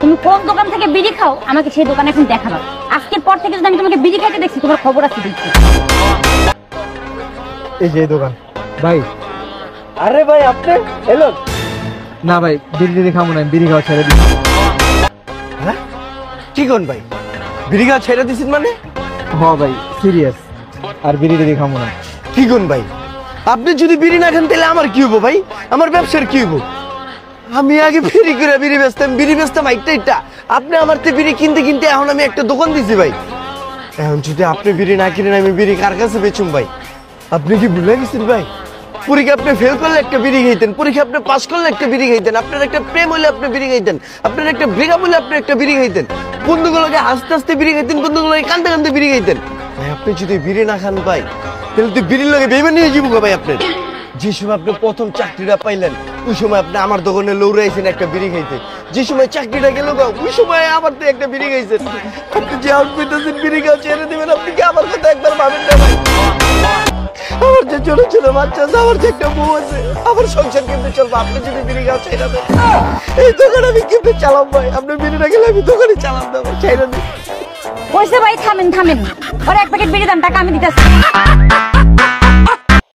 তুমি কোন দোকান থেকে বিড়ি খাও আমাকে সেই দোকানে এখন দেখানো। আজকের পর থেকে যদি আমি তোমাকে বিড়ি খাইতে দেখছি তোমার খবর আছে দেখছি। এই যে দোকান ভাই। আরে ভাই আপনি এলো না ভাই, বিড়ি খাবো না, বিড়ি খাওয়া ছেড়ে দিচ্ছি। হ্যাঁ কি কোন ভাই বিড়ি খাওয়া ছেড়ে দিছেন মানে? হ ভাই সিরিয়াস, আর বিড়ি খাবো না। কি কোন ভাই আপনি যদি বিড়ি না খান তাহলে আমার কি হবো ভাই? আমার ব্যবসার কি হবো? আমি আগে বিড়ি করে বিড়ি বেচতাম একটা আপনি আমার তো বিড়ি কিনতে কিনতে এখন আমি একটা দোকান দিছি ভাই। এখন যদি আপনি বিড়ি না কিনেন আমি বিড়ি কার কাছে বেচুম ভাই? আপনি কি ভুলে গেছেন ভাই? পরীক্ষা আপনি ফেল করলে একটা বিড়ি খাইতেন, পরীক্ষা আপনি পাস করলে একটা বিড়ি খাইতেন, আপনার একটা প্রেম হলে আপনি বিড়ি খাইতেন, আপনার একটা ব্রেকআপ হলে আপনি একটা বিড়ি খাইতেন, বন্ধুগুলোকে হাসতে হাসতে বিড়ি খাইতেন, বন্ধুগুলোকে কান্দতে কান্দতে বিড়ি খাইতেন। ভাই আপনি যদি বিড়ি না খান ভাই তাহলে তো বিড়ির লগে বেইমানি হয়ে যাবো ভাই আপনার। যে সময় আপনি প্রথম চাকরিটা পাইলেন ওই সময় আপনি আমার দোকানে লৌড়াইছেন একটা বিড়ি খাইতে, যে সময় চাকরিটা গেল ওই সময় আবার তো একটা বিড়ি খাইছেন। আপনি যে আউটফিটেছেন বিড়ি খাওয়া ছেড়ে দিবেন, আপনি কি আমার কথা একবার ভাবেন না ভাই? আমার যে ছোট ছোট বাচ্চা আছে, আমার যে একটা বউ আছে, আমার সংসার কেমনে চলবো? আপনি যদি বিড়ি খাওয়া ছেড়ে দেন এই দোকান আমি কেমনে চালাম ভাই? আপনি বিড়ি না গেলে আমি দোকানে চালাম না ভাই, ছেড়ে দিন। কইছে ভাই থামেন থামেন, ওর এক প্যাকেট বিড়ি দাম, টাকা আমি দিতেছি।